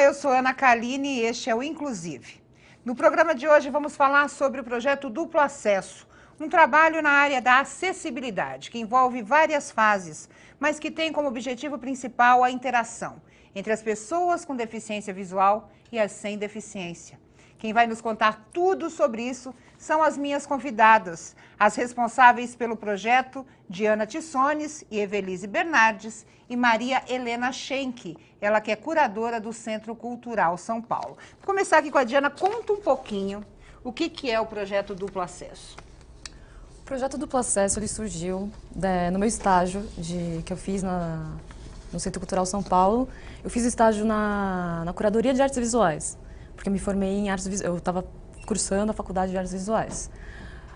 eu sou Ana Kaline e este é o Inclusive. No programa de hoje vamos falar sobre o projeto Duplo Acesso, um trabalho na área da acessibilidade, que envolve várias fases, mas que tem como objetivo principal a interação entre as pessoas com deficiência visual e as sem deficiência. Quem vai nos contar tudo sobre isso são as minhas convidadas, as responsáveis pelo projeto, Diana Tissones e Evelise Bernardes, e Maria Helena Schenck, ela que é curadora do Centro Cultural São Paulo. Vou começar aqui com a Diana. Conta um pouquinho o que é o projeto Duplo Acesso. O projeto Duplo Acesso ele surgiu no meu estágio que eu fiz no Centro Cultural São Paulo. Eu fiz estágio na curadoria de artes visuais, porque eu me formei em artes visuais, eu estava cursando a faculdade de artes visuais.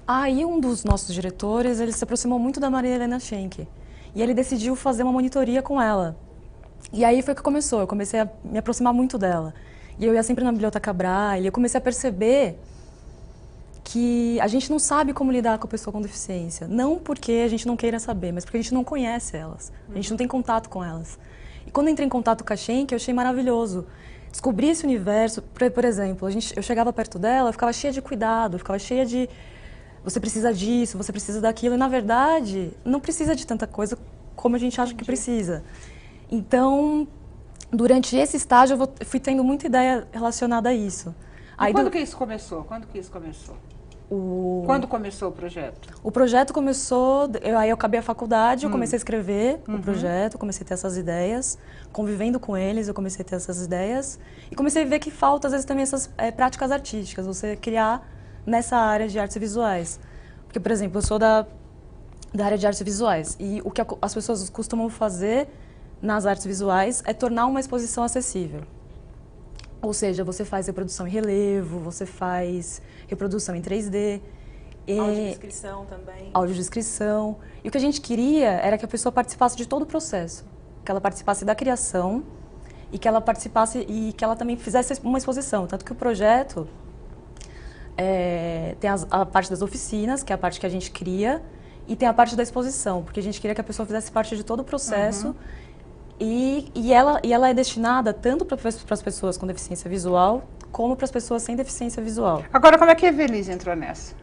Aí um dos nossos diretores, ele se aproximou muito da Maria Helena Schenck, e ele decidiu fazer uma monitoria com ela. E aí foi que começou, eu comecei a me aproximar muito dela. E eu ia sempre na Biblioteca Braille, e eu comecei a perceber que a gente não sabe como lidar com a pessoa com deficiência. Não porque a gente não queira saber, mas porque a gente não conhece elas, a gente não tem contato com elas. E quando eu entrei em contato com a Schenck, eu achei maravilhoso. Descobri esse universo, por exemplo, eu chegava perto dela, eu ficava cheia de cuidado, eu ficava cheia de você precisa disso, você precisa daquilo, e na verdade não precisa de tanta coisa como a gente acha que precisa. Então, durante esse estágio eu fui tendo muita ideia relacionada a isso. E quando que isso começou? Quando começou o projeto? O projeto começou, aí eu acabei a faculdade, eu comecei a escrever o projeto, comecei a ter essas ideias, convivendo com eles, eu comecei a ter essas ideias, e comecei a ver que falta, às vezes, também essas práticas artísticas, você criar nessa área de artes visuais. Porque, por exemplo, eu sou da área de artes visuais, e o que as pessoas costumam fazer nas artes visuais é tornar uma exposição acessível. Ou seja, você faz reprodução em relevo, você faz reprodução em 3D. Audiodescrição também. Audiodescrição. E o que a gente queria era que a pessoa participasse de todo o processo. Que ela participasse da criação e que ela participasse e que ela também fizesse uma exposição. Tanto que o projeto tem a parte das oficinas, que é a parte que a gente cria, e tem a parte da exposição, porque a gente queria que a pessoa fizesse parte de todo o processo. E ela é destinada tanto para as pessoas com deficiência visual, como para as pessoas sem deficiência visual. Agora, como é que a Evelise entrou nessa?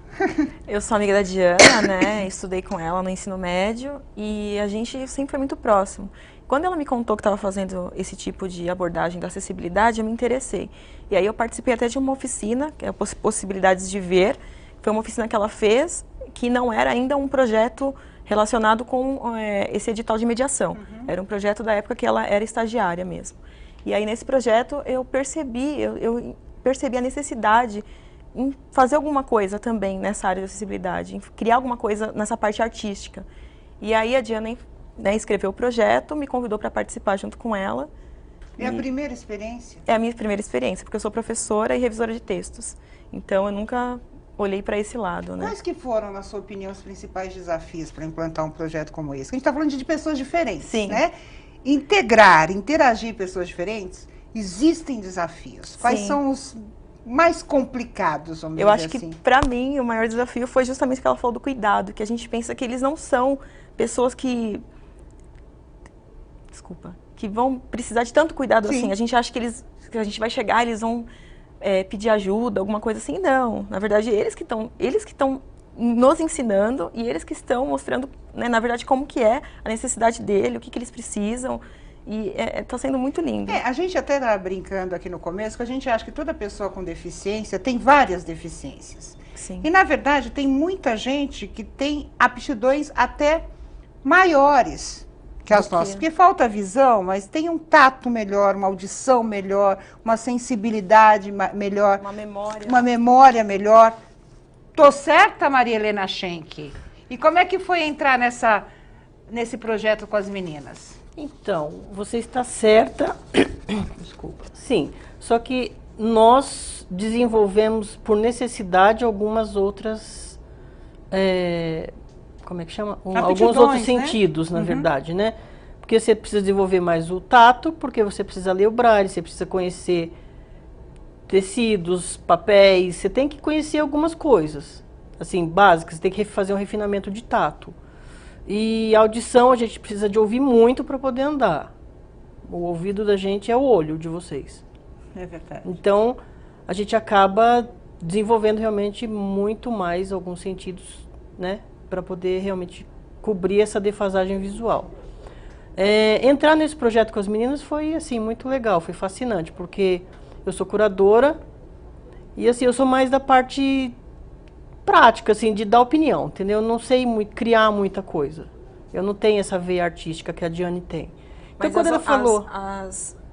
Eu sou amiga da Diana, né? Estudei com ela no ensino médio e a gente sempre foi muito próximo. Quando ela me contou que estava fazendo esse tipo de abordagem da acessibilidade, eu me interessei. E aí eu participei até de uma oficina, que é Possibilidades de Ver. Foi uma oficina que ela fez, que não era ainda um projeto relacionado com esse edital de mediação. Era um projeto da época que ela era estagiária mesmo. E aí nesse projeto eu percebi a necessidade em fazer alguma coisa também nessa área de acessibilidade, em criar alguma coisa nessa parte artística. E aí a Diana, né, escreveu o projeto, me convidou para participar junto com ela. É a primeira experiência? É a minha primeira experiência, porque eu sou professora e revisora de textos. Então eu nunca olhei para esse lado, né? Quais que foram, na sua opinião, os principais desafios para implantar um projeto como esse? A gente está falando de pessoas diferentes, Sim. Né? Interagir pessoas diferentes, existem desafios. Quais Sim. são os mais complicados, vamos Eu dizer acho que, assim? para mim, o maior desafio foi justamente o que ela falou do cuidado, que a gente pensa que eles não são pessoas que vão precisar de tanto cuidado assim. A gente acha que a gente vai chegar, eles vão pedir ajuda, alguma coisa assim. Não, na verdade, eles que estão nos ensinando e eles que estão mostrando, né, na verdade, como que é a necessidade dele, o que eles precisam. E está sendo muito lindo. A gente até estava brincando aqui no começo que a gente acha que toda pessoa com deficiência tem várias deficiências. Sim. E, na verdade, tem muita gente que tem aptidões até maiores que as nossas. Porque falta visão, mas tem um tato melhor, uma audição melhor, uma sensibilidade melhor. Uma memória melhor. Tô certa, Maria Helena Schenck? E como é que foi entrar nesse projeto com as meninas? Então, você está certa, desculpa, sim, só que nós desenvolvemos por necessidade algumas outras, como é que chama? Alguns outros sentidos, na verdade, né? Porque você precisa desenvolver mais o tato, porque você precisa ler o braille, você precisa conhecer tecidos, papéis, você tem que conhecer algumas coisas, assim, básicas, você tem que fazer um refinamento de tato. E a audição, a gente precisa de ouvir muito para poder andar. O ouvido da gente é o olho de vocês. É verdade. Então, a gente acaba desenvolvendo realmente muito mais alguns sentidos, né, para poder realmente cobrir essa defasagem visual. Entrar nesse projeto com as meninas foi, assim, muito legal, foi fascinante, porque eu sou curadora e, assim, eu sou mais da parte prática, assim, de dar opinião, entendeu? Eu não sei criar muita coisa. Eu não tenho essa veia artística que a Diane tem. Então, Mas quando ela falou...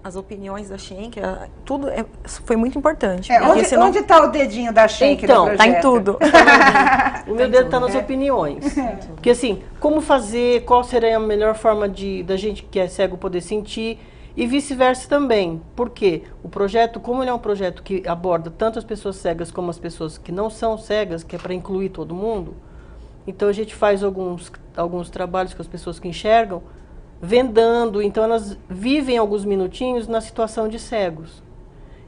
As opiniões da Schenck, tudo foi muito importante. Onde está o dedinho da Schenck no projeto? Tá em tudo. O meu dedo está nas opiniões. Porque assim, como fazer, qual seria a melhor forma da gente que é cego poder sentir e vice-versa também. Porque o projeto, como ele é um projeto que aborda tanto as pessoas cegas como as pessoas que não são cegas, que é para incluir todo mundo, então a gente faz alguns trabalhos com as pessoas que enxergam, vendando, então elas vivem alguns minutinhos na situação de cegos.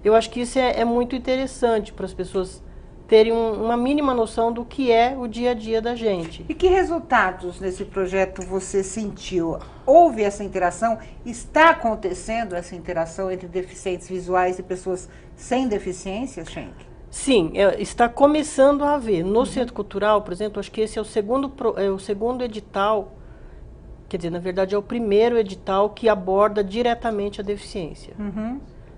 Eu acho que isso é muito interessante para as pessoas terem uma mínima noção do que é o dia a dia da gente. E que resultados nesse projeto você sentiu? Houve essa interação? Está acontecendo essa interação entre deficientes visuais e pessoas sem deficiência, Schenck? Sim, está começando a haver. No Centro Cultural, por exemplo, acho que esse é o segundo edital. Quer dizer, na verdade, é o primeiro edital que aborda diretamente a deficiência.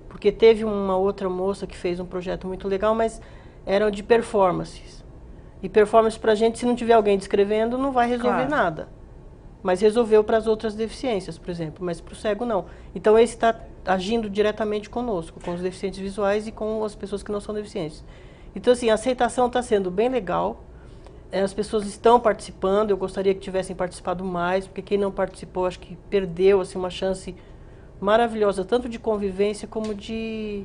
Porque teve uma outra moça que fez um projeto muito legal, mas eram de performances. E performance pra gente, se não tiver alguém descrevendo, não vai resolver nada. Mas resolveu para as outras deficiências, por exemplo, mas para o cego não. Então esse está agindo diretamente conosco, com os deficientes visuais e com as pessoas que não são deficientes. Então assim, a aceitação está sendo bem legal. As pessoas estão participando, eu gostaria que tivessem participado mais, porque quem não participou acho que perdeu assim, uma chance maravilhosa, tanto de convivência como de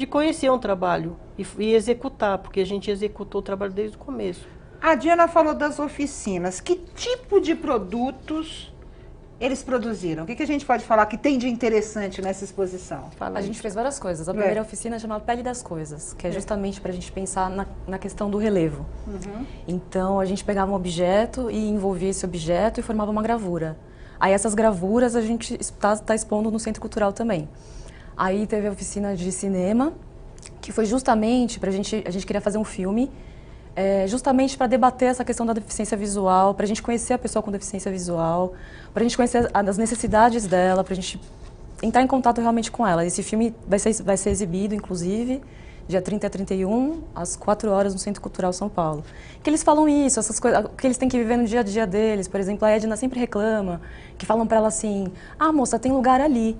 conhecer um trabalho e executar, porque a gente executou o trabalho desde o começo. A Diana falou das oficinas. Que tipo de produtos eles produziram? O que a gente pode falar que tem de interessante nessa exposição? A gente fez várias coisas. A primeira oficina chamada Pele das Coisas, que é justamente para a gente pensar na questão do relevo. Então, a gente pegava um objeto e envolvia esse objeto e formava uma gravura. Aí, essas gravuras a gente está expondo no Centro Cultural também. Aí, teve a oficina de cinema, que foi justamente para a gente queria fazer um filme, justamente para debater essa questão da deficiência visual, para a gente conhecer a pessoa com deficiência visual, para a gente conhecer as necessidades dela, para a gente entrar em contato realmente com ela. Esse filme vai ser exibido, inclusive, dia 30 a 31, às 4 horas, no Centro Cultural São Paulo. Que eles falam isso, essas coisas, que eles têm que viver no dia a dia deles. Por exemplo, a Edna sempre reclama, que falam para ela assim, moça, tem lugar ali.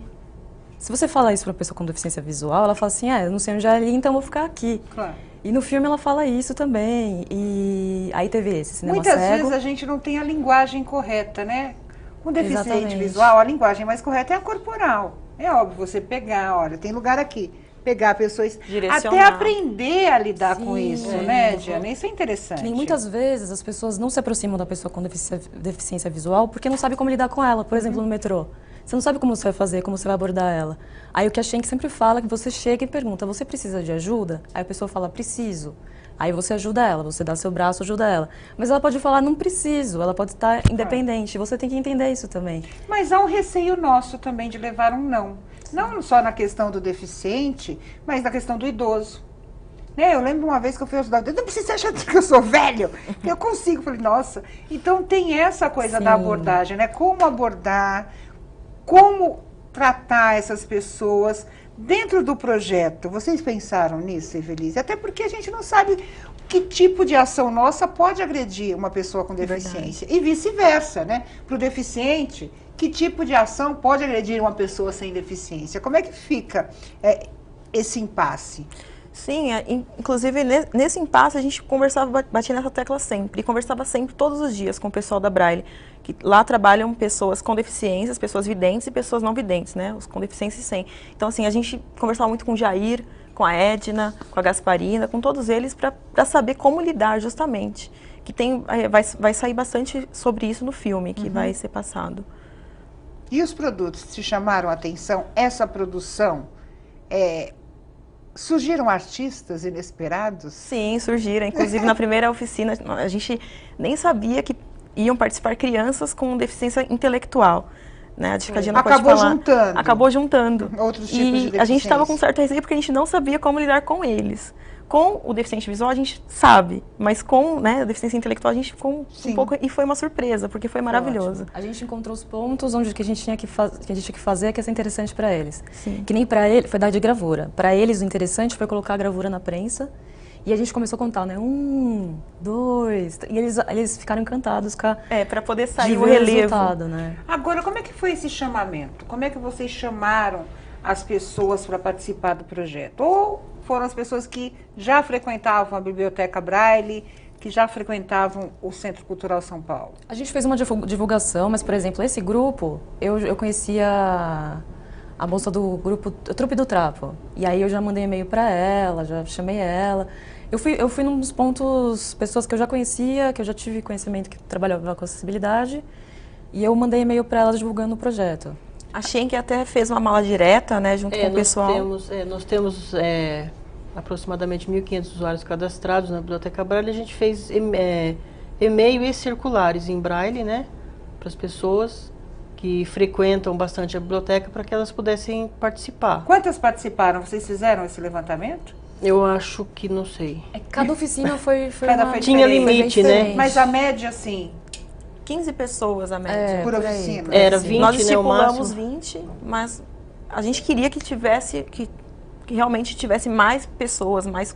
Se você falar isso para uma pessoa com deficiência visual, ela fala assim, eu não sei onde é ali, então eu vou ficar aqui. Claro. E no filme ela fala isso também. E aí teve esse cinema Muitas cego. vezes a gente não tem a linguagem correta, né? Com deficiente Exatamente. visual, a linguagem mais correta é a corporal. É óbvio, você pegar, olha, tem lugar aqui. Pegar a pessoa, até aprender a lidar com isso, né, Diana? Isso é interessante. Que nem muitas vezes as pessoas não se aproximam da pessoa com deficiência visual porque não sabem como lidar com ela. Por exemplo, no metrô. Você não sabe como você vai fazer, como você vai abordar ela. Aí o que a Schenck sempre fala é que você chega e pergunta, você precisa de ajuda? Aí a pessoa fala, preciso. Aí você ajuda ela, você dá seu braço, ajuda ela. Mas ela pode falar, não preciso, ela pode estar independente. Você tem que entender isso também. Mas há um receio nosso também de levar um não. Não só na questão do deficiente, mas na questão do idoso. Eu lembro uma vez que eu fui ajudar, não precisa achar que eu sou velho, eu consigo. Falei, nossa, então tem essa coisa da abordagem, né? Como abordar, como tratar essas pessoas dentro do projeto. Vocês pensaram nisso, Evelise? Até porque a gente não sabe que tipo de ação nossa pode agredir uma pessoa com deficiência. E vice-versa, né? Para o deficiente, que tipo de ação pode agredir uma pessoa sem deficiência? Como é que fica esse impasse? Sim, inclusive nesse impasse a gente conversava, batia nessa tecla sempre, e conversava sempre, todos os dias, com o pessoal da Braille, que lá trabalham pessoas com deficiências, pessoas videntes e pessoas não videntes, né, os com deficiência e sem. Então, assim, a gente conversava muito com o Jair, com a Edna, com a Gasparina, com todos eles, para saber como lidar justamente. Que vai sair bastante sobre isso no filme, que vai ser passado. E os produtos te chamaram a atenção? Essa produção surgiram artistas inesperados? Sim, surgiram. Inclusive, na primeira oficina, a gente nem sabia que iam participar crianças com deficiência intelectual. né? A discadia não pode Acabou falar. juntando. Acabou juntando. Outros tipos de E a gente estava com deficiência. certo receio porque a gente não sabia como lidar com eles. Com o deficiente visual a gente sabe, mas com, né, a deficiência intelectual a gente ficou Sim. um pouco... E foi uma surpresa, porque foi maravilhoso. A gente encontrou os pontos onde que a gente tinha que fazer que ia ser interessante para eles. Sim. Que nem para ele, foi dar de gravura. Para eles o interessante foi colocar a gravura na prensa. E a gente começou a contar, né? 1, 2... E eles ficaram encantados com a... Para poder de sair o ver relevo. resultado, né? Agora, como é que foi esse chamamento? Como é que vocês chamaram as pessoas para participar do projeto? Ou foram as pessoas que já frequentavam a Biblioteca Braille, que já frequentavam o Centro Cultural São Paulo? A gente fez uma divulgação, mas, por exemplo, esse grupo, eu conhecia a moça do grupo Trupe do Trapo. E aí eu já mandei e-mail para ela, já chamei ela. Eu fui num dos pontos, pessoas que eu já conhecia, que eu já tive conhecimento que trabalhava com acessibilidade, e eu mandei e-mail para ela divulgando o projeto. A Schenck até fez uma mala direta, né, junto com o pessoal. Nós temos aproximadamente 1.500 usuários cadastrados na Biblioteca Braille. A gente fez e-mail e circulares em Braille, né, para as pessoas que frequentam bastante a biblioteca, para que elas pudessem participar. Quantas participaram? Vocês fizeram esse levantamento? Eu acho que não sei. Cada oficina foi Cada uma... foi Tinha diferente. limite, né? Mas a média, assim, 15 pessoas a média. por por aí. oficina. Era 20, Nós né, o estipulamos máximo. 20, mas a gente queria que tivesse, que realmente tivesse mais pessoas, mais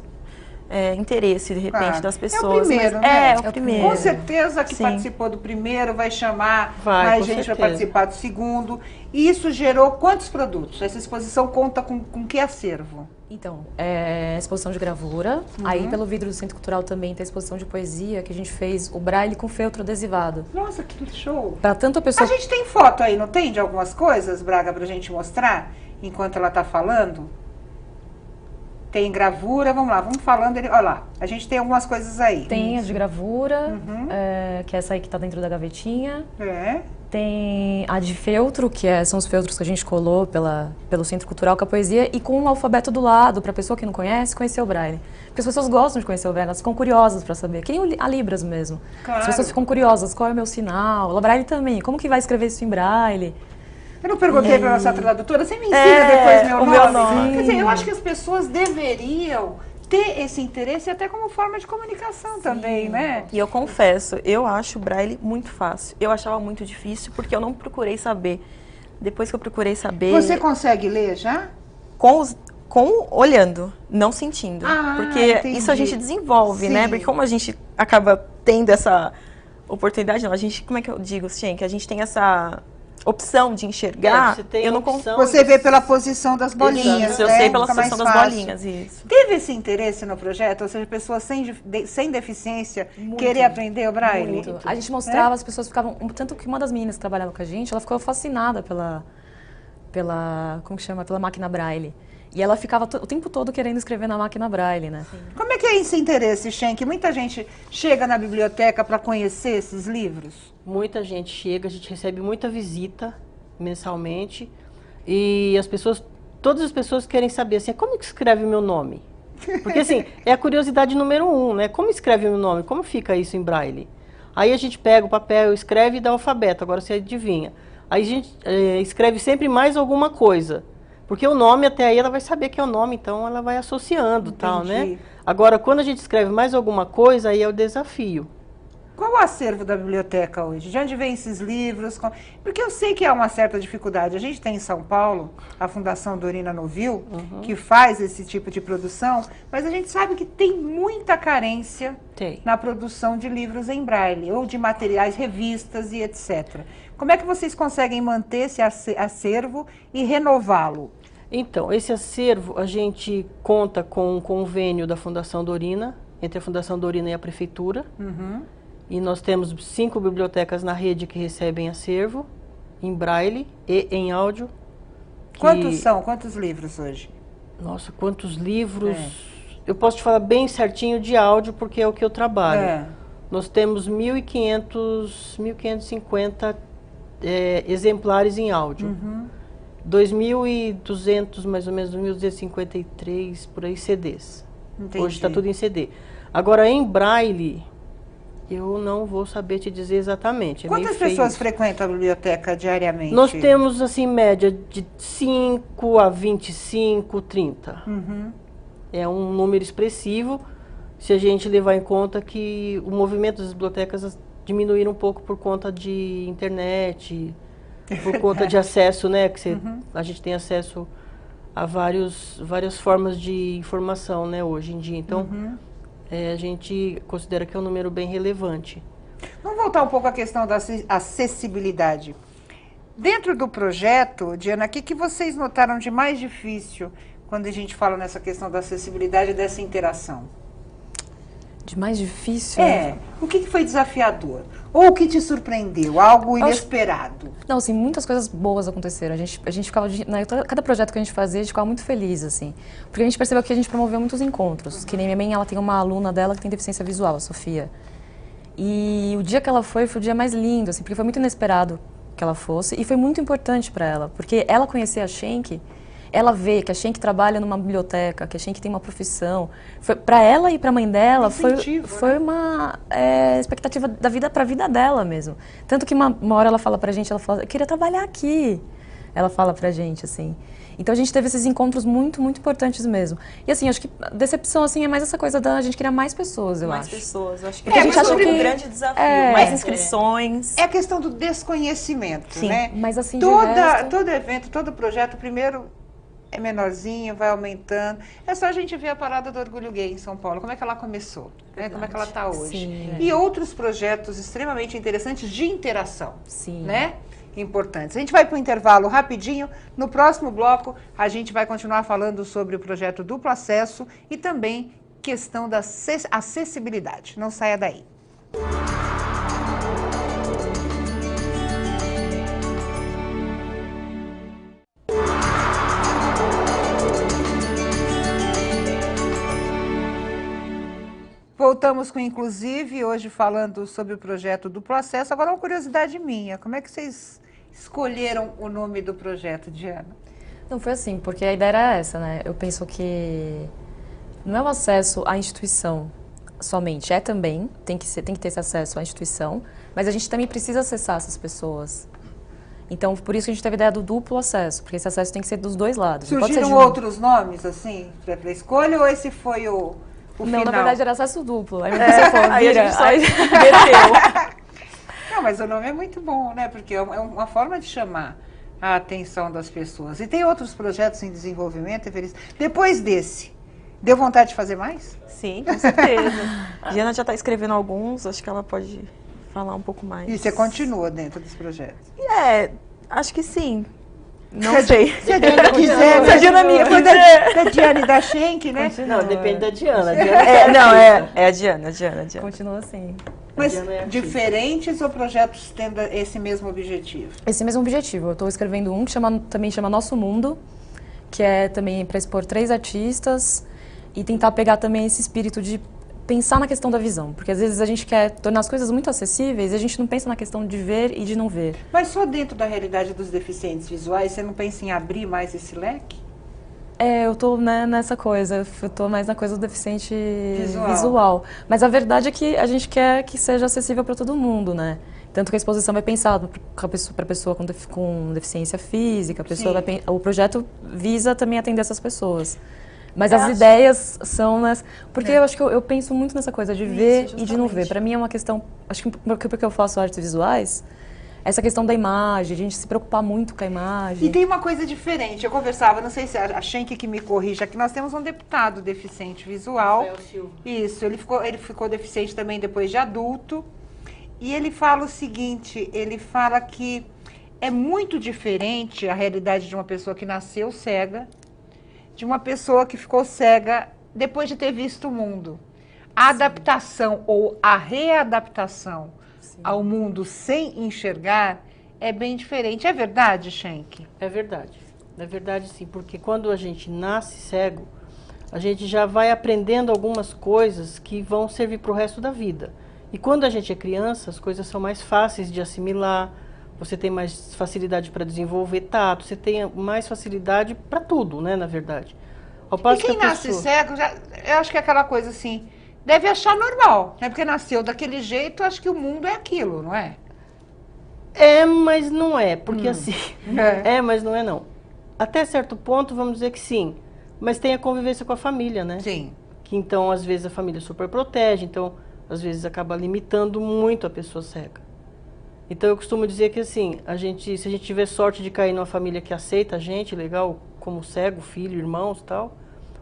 interesse, de repente, Claro. das É o pessoas. primeiro, mas, né? É o primeiro. Com certeza que Sim. participou do primeiro vai chamar Vai, mais com gente para certeza. participar do segundo. E isso gerou quantos produtos? Essa exposição conta com que acervo? Então, exposição de gravura. Aí, pelo vidro do Centro Cultural também tem a exposição de poesia, que a gente fez o braille com feltro adesivado. Nossa, que show! Para tanto a A pessoa... gente tem foto aí, não tem? De algumas coisas, Braga, pra gente mostrar? Enquanto ela tá falando? Tem gravura, vamos lá, vamos falando. Olha lá, a gente tem algumas coisas aí. Tem a de gravura, que é essa aí que tá dentro da gavetinha. É. Tem a de feltro, que são os feltros que a gente colou pelo Centro Cultural com a poesia, e com o alfabeto do lado, para a pessoa que não conhece, conhecer o braille. Porque as pessoas gostam de conhecer o braille, elas ficam curiosas para saber. Que nem a Libras mesmo. Claro. As pessoas ficam curiosas, qual é o meu sinal? O braille também, como que vai escrever isso em braille? Eu não perguntei para nossa tradutora, você me ensina É, depois meu o nome? meu nome. Quer dizer, eu acho que as pessoas deveriam ter esse interesse até como forma de comunicação também, né? E eu confesso, eu acho o Braille muito fácil. Eu achava muito difícil porque eu não procurei saber. Depois que eu procurei saber... Você consegue ler já? Olhando, não sentindo. Ah, porque entendi. isso a gente desenvolve, né? Sim. Porque como a gente acaba tendo essa oportunidade, não, a gente, como é que eu digo, Schenck? A gente tem essa opção de enxergar, você tem eu não a opção. Você vê pela posição das bolinhas, Isso, eu né? sei pela Fica mais posição das fácil. bolinhas, isso. Teve esse interesse no projeto? Ou seja, pessoas sem deficiência querer aprender o braille? Muito. A gente mostrava, as pessoas ficavam... Tanto que uma das meninas que trabalhava com a gente, ela ficou fascinada pela como que chama? Pela máquina braille. E ela ficava o tempo todo querendo escrever na máquina braille, né? Como é que é esse interesse, Schenck? Muita gente chega na biblioteca para conhecer esses livros? Muita gente chega, a gente recebe muita visita mensalmente e todas as pessoas querem saber assim, como que escreve o meu nome? Porque assim, é a curiosidade número 1, né? Como escreve o meu nome? Como fica isso em braille? Aí a gente pega o papel, escreve e dá o alfabeto, agora você adivinha. Aí a gente escreve sempre mais alguma coisa, porque o nome até aí ela vai saber que é o nome, então ela vai associando, tal, né? Agora, quando a gente escreve mais alguma coisa, aí é o desafio. Qual o acervo da biblioteca hoje? De onde vêm esses livros? Porque eu sei que há uma certa dificuldade. A gente tem em São Paulo a Fundação Dorina Novil, que faz esse tipo de produção, mas a gente sabe que tem muita carência na produção de livros em braille, ou de materiais, revistas e etc. Como é que vocês conseguem manter esse acervo e renová-lo? Então, esse acervo, a gente conta com um convênio da Fundação Dorina, entre a Fundação Dorina e a Prefeitura. E nós temos 5 bibliotecas na rede que recebem acervo, em braille e em áudio. Quantos são? Quantos livros hoje? Nossa, quantos livros? Eu posso te falar bem certinho de áudio, porque é o que eu trabalho. Nós temos 1.550 exemplares em áudio. 2.200, mais ou menos, 2.253, por aí, CDs. Entendi. Hoje está tudo em CD. Agora, em braille, Eu não vou saber te dizer exatamente. É Quantas meio feio pessoas isso. frequentam a biblioteca diariamente? Nós temos, assim, média de 5 a 25, 30. É um número expressivo, se a gente levar em conta que o movimento das bibliotecas diminuíram um pouco por conta de internet, por conta de acesso, né? Que a gente tem acesso a várias formas de informação, né, hoje em dia. Então, a gente considera que é um número bem relevante. Vamos voltar um pouco à questão da acessibilidade. Dentro do projeto, Diana, o que vocês notaram de mais difícil quando a gente fala nessa questão da acessibilidade e dessa interação? De mais difícil? O que foi desafiador? Ou o que te surpreendeu? Algo inesperado? Não, assim, muitas coisas boas aconteceram. A gente ficava, cada projeto que a gente fazia, a gente ficava muito feliz, assim. Porque a gente percebeu que a gente promoveu muitos encontros. Que nem minha mãe, ela tem uma aluna dela que tem deficiência visual, a Sofia. E o dia que ela foi o dia mais lindo, assim, porque foi muito inesperado que ela fosse. E foi muito importante para ela, porque ela conhecer a Schenck, ela vê que a Schenck trabalha numa biblioteca, que a Schenck tem uma profissão. Para ela e para a mãe dela, foi uma expectativa da vida para a vida dela mesmo. Tanto que uma hora ela fala pra gente, ela fala, eu queria trabalhar aqui. Ela fala pra gente, assim. Então a gente teve esses encontros muito, muito importantes mesmo. E assim, acho que a decepção, assim, é mais essa coisa da gente criar mais pessoas, eu acho. Mais pessoas, eu acho que a gente acha que um grande desafio, mais inscrições. É a questão do desconhecimento, sim, né? Mas assim, todo evento, todo projeto, primeiro é menorzinho, vai aumentando. É só a gente ver a parada do Orgulho Gay em São Paulo, como é que ela começou, né? Como é que ela está hoje. Sim, e outros projetos extremamente interessantes de interação, sim, né? Importantes. A gente vai para o intervalo rapidinho. No próximo bloco, a gente vai continuar falando sobre o projeto Duplo Acesso e também questão da acessibilidade. Não saia daí. Voltamos com Inclusive, hoje falando sobre o projeto Duplo Acesso. Agora uma curiosidade minha, como é que vocês escolheram o nome do projeto, Diana? Não, foi assim, porque a ideia era essa, né? Eu penso que não é o acesso à instituição somente, também, tem que ter esse acesso à instituição, mas a gente também precisa acessar essas pessoas. Então, por isso que a gente teve a ideia do duplo acesso, porque esse acesso tem que ser dos dois lados. Surgiram outros nomes, assim, para a escolha, ou esse foi o não, final? Na verdade era acesso duplo. Aí você falou, aí vira, a gente só meteu. Não, mas o nome é muito bom, né? Porque é uma forma de chamar a atenção das pessoas. E tem outros projetos em desenvolvimento, Everest. Depois desse, deu vontade de fazer mais? Sim, com certeza. A Diana já está escrevendo alguns, acho que ela pode falar um pouco mais. E você continua dentto dos projetos? Acho que sim. Não sei. Se a Diana quiser. Se a Diana me Depois da Diana e da Schenck, né? Não, depende da Diana. É a Diana. Continua assim. Mas diferentes ou projetos tendo esse mesmo objetivo? Esse mesmo objetivo. Eu estou escrevendo um que também chama Nosso Mundo, que é também para expor 3 artistas e tentar pegar também esse espírito de pensar na questão da visão. Porque às vezes a gente quer tornar as coisas muito acessíveis e a gente não pensa na questão de ver e de não ver. Mas só dentro da realidade dos deficientes visuais, você não pensa em abrir mais esse leque? Eu tô nessa coisa, eu tô mais na coisa do deficiente visual. Mas a verdade é que a gente quer que seja acessível para todo mundo, né? Tanto que a exposição vai pensar para a pessoa com deficiência física, o projeto visa também atender essas pessoas. Mas as ideias são porque eu acho que eu penso muito nessa coisa de ver e de não ver. Para mim é uma questão, acho que porque eu faço artes visuais, essa questão da imagem, a gente se preocupar muito com a imagem. E tem uma coisa diferente, eu conversava, não sei se a Schenck que me corrija, que nós temos um deputado deficiente visual. Isso, ele ficou deficiente também depois de adulto. E ele fala o seguinte, ele fala que é muito diferente a realidade de uma pessoa que nasceu cega, de uma pessoa que ficou cega depois de ter visto o mundo. A adaptação ou a readaptação ao mundo sem enxergar é bem diferente. É verdade, Schenck? É verdade sim, porque quando a gente nasce cego, a gente já vai aprendendo algumas coisas que vão servir para o resto da vida. E quando a gente é criança, as coisas são mais fáceis de assimilar, você tem mais facilidade para desenvolver tato, você tem mais facilidade para tudo, né, na verdade. E quem nasce cego, eu acho que é aquela coisa assim, deve achar normal, né? Porque nasceu daquele jeito, acho que o mundo é aquilo, não é? É, mas não é, porque assim... mas não é não. Até certo ponto, vamos dizer que sim. Mas tem a convivência com a família, né? Sim. Que então, às vezes, a família super protege, então, às vezes, acaba limitando muito a pessoa cega. Então, eu costumo dizer que, assim, se a gente tiver sorte de cair numa família que aceita a gente, legal, como cego, filho, irmãos e tal,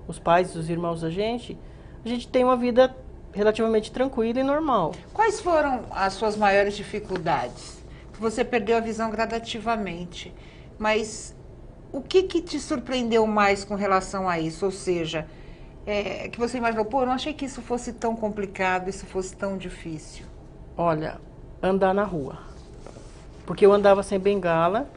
os pais e os irmãos da gente, a gente tem uma vida relativamente tranquila e normal. Quais foram as suas maiores dificuldades? Você perdeu a visão gradativamente, mas o que te surpreendeu mais com relação a isso? Ou seja, que você imaginou, pô, eu não achei que isso fosse tão complicado, isso fosse tão difícil. Olha, andar na rua. Porque eu andava sem bengala,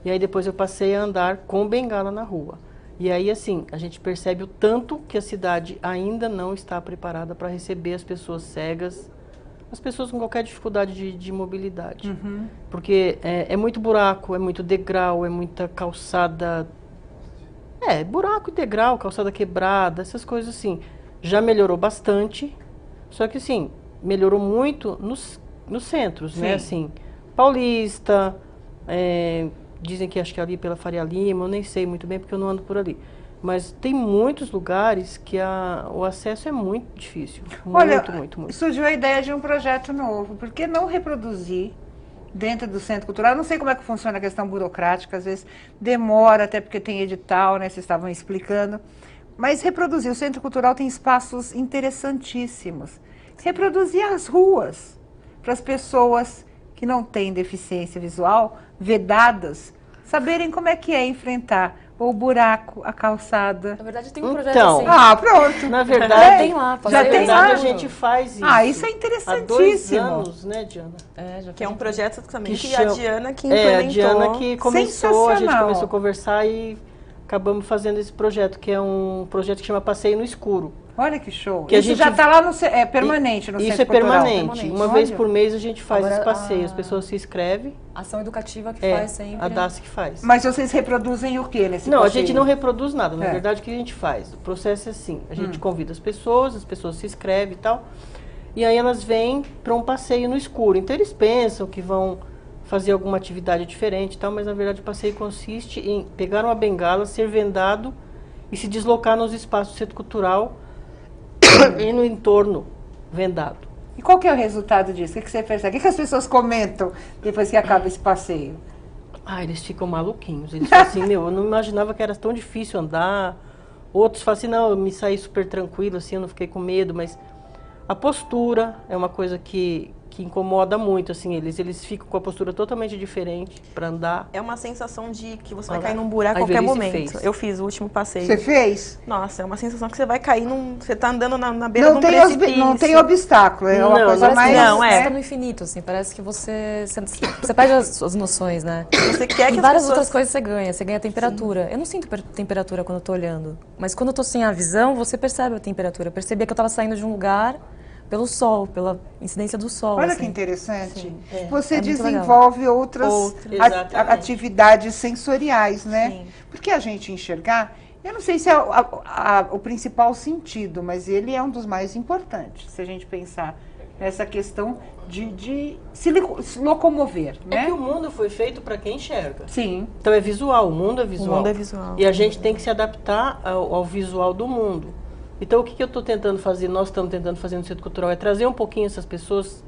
e aí depois eu passei a andar com bengala na rua. E aí, assim, a gente percebe o tanto que a cidade ainda não está preparada para receber as pessoas cegas, as pessoas com qualquer dificuldade de mobilidade. Porque é muito buraco, é muito degrau, é muita calçada... buraco e degrau, calçada quebrada, essas coisas assim. Já melhorou bastante, só que assim, melhorou muito nos centros, né? Assim, Paulista, dizem que acho que ali pela Faria Lima, eu nem sei muito bem porque eu não ando por ali. Mas tem muitos lugares que o acesso é muito difícil. Olha, muito. Surgiu a ideia de um projeto novo. Por que não reproduzir dentro do Centro Cultural? Eu não sei como é que funciona a questão burocrática, às vezes demora, até porque tem edital, né? Vocês estavam explicando. Mas reproduzir. O Centro Cultural tem espaços interessantíssimos. Reproduzir as ruas para as pessoas que não têm deficiência visual, vedadas, saberem como é que é enfrentar o buraco, a calçada. Na verdade, tem um projeto Então, assim. Pronto. Na verdade, tem lá, já tem lá. a gente faz isso. Isso é interessantíssimo. Há 2 anos, né, Diana? Que é um projeto também que chama... a Diana que implementou. A Diana que começou, a gente Sensacional. começou a conversar e acabamos fazendo esse projeto, que é um projeto que chama Passeio no Escuro. Olha que show. Que isso já está lá no permanente no Isso Centro Cultural. permanente. Uma vez por mês a gente faz Agora, esse passeio. As pessoas se inscrevem. Ação educativa que faz sempre. A DASC que faz. Mas vocês reproduzem o que nesse Não, passeio? a gente não reproduz nada. Na verdade, o que a gente faz? O processo é assim. A gente convida as pessoas se inscrevem e tal. E aí elas vêm para um passeio no escuro. Então eles pensam que vão fazer alguma atividade diferente e tal, mas na verdade o passeio consiste em pegar uma bengala, ser vendado e se deslocar nos espaços do Centro Cultural e no entorno vendado. E qual que é o resultado disso? O que você percebe? O que as pessoas comentam depois que acaba esse passeio? Eles ficam maluquinhos. Eles falam assim, eu não imaginava que era tão difícil andar. Outros falam assim, não, eu me saí super tranquilo, assim, eu não fiquei com medo, mas a postura é uma coisa que incomoda muito, assim, eles ficam com a postura totalmente diferente para andar. É uma sensação de que você vai cair num buraco a qualquer momento. Eu fiz o último passeio. Você fez? Nossa, é uma sensação que você vai cair você tá andando na beira de um precipício. Não tem obstáculo, é uma coisa mais... Não, você tá no infinito, assim, parece que você perde as suas noções, né? Você quer que e várias outras coisas você ganha temperatura. Sim. Eu não sinto temperatura quando eu tô olhando, mas quando eu tô sem a visão, você percebe a temperatura. Eu percebia que eu tava saindo de um lugar pelo sol, pela incidência do sol. Olha assim. Que interessante. Sim, você desenvolve outras atividades sensoriais, né? Sim. Porque a gente enxergar, eu não sei se é o principal sentido, mas ele é um dos mais importantes, se a gente pensar nessa questão de se locomover, né? É que o mundo foi feito para quem enxerga. Sim. Então é visual, o mundo é visual. O mundo é visual. E a gente tem que se adaptar ao visual do mundo. Então, o que eu estou tentando fazer, nós estamos tentando fazer no Centro Cultural, é trazer um pouquinho essas pessoas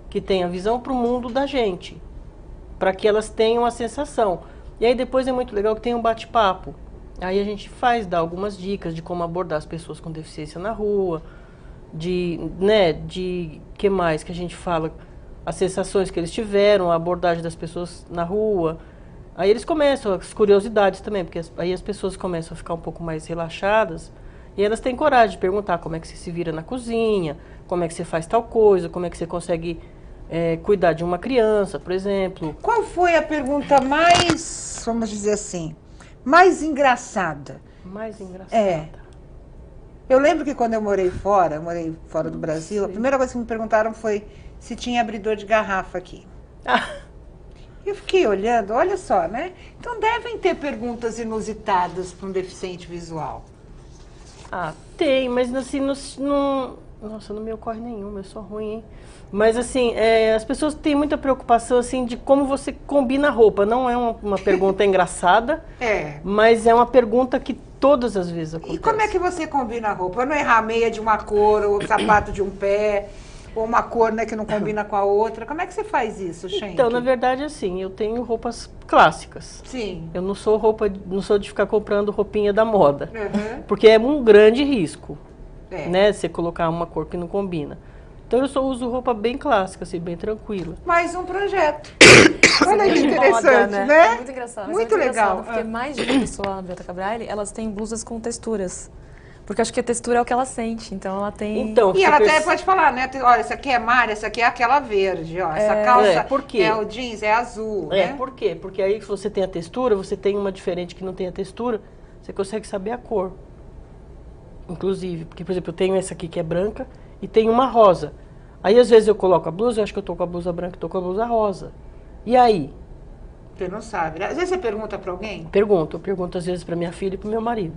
que têm a visão para o mundo da gente, para que elas tenham a sensação. E aí depois é muito legal que tem um bate-papo. Aí a gente dá algumas dicas de como abordar as pessoas com deficiência na rua, de que mais que a gente fala, as sensações que eles tiveram, a abordagem das pessoas na rua. Aí eles começam, as curiosidades também, porque aí as pessoas começam a ficar um pouco mais relaxadas. E elas têm coragem de perguntar como é que você se vira na cozinha, como é que você faz tal coisa, como é que você consegue cuidar de uma criança, por exemplo. Qual foi a pergunta mais, vamos dizer assim, mais engraçada? Mais engraçada? Eu lembro que quando eu morei fora do Brasil, a primeira coisa que me perguntaram foi se tinha abridor de garrafa aqui. Eu fiquei olhando, olha só, né? Então devem ter perguntas inusitadas para um deficiente visual. Tem, mas assim, Nossa, não me ocorre nenhuma, eu sou ruim, hein? Mas assim, as pessoas têm muita preocupação assim de como você combina a roupa. Não é uma pergunta engraçada, mas é uma pergunta que todas as vezes acontece. E como é que você combina a roupa? Não errar a meia de uma cor, ou o sapato de um pé, ou uma cor, né, que não combina com a outra. Como é que você faz isso, Schenck? Então, na verdade, assim, eu tenho roupas clássicas. Sim. Eu não sou de ficar comprando roupinha da moda, porque é um grande risco, né, você colocar uma cor que não combina. Então eu só uso roupa bem clássica, assim, bem tranquila. Mais um projeto. Olha que interessante, moda, né? É muito engraçado. Muito legal. Engraçado, porque mais de uma pessoa na Biblioteca Braille, elas têm blusas com texturas. Porque eu acho que a textura é o que ela sente, então ela tem... Então, e ela até pode falar, né? Olha, essa aqui é mar, essa aqui é aquela verde, ó. Essa calça por quê? é o jeans, é azul, né? Por quê? Porque aí se você tem a textura, você tem uma diferente que não tem a textura, você consegue saber a cor. Inclusive, porque, por exemplo, eu tenho essa aqui que é branca e tem uma rosa. Aí, às vezes, eu coloco a blusa, eu acho que eu tô com a blusa branca e tô com a blusa rosa. E aí? Você não sabe, né? Às vezes você pergunta pra alguém? Eu pergunto às vezes pra minha filha e pro meu marido.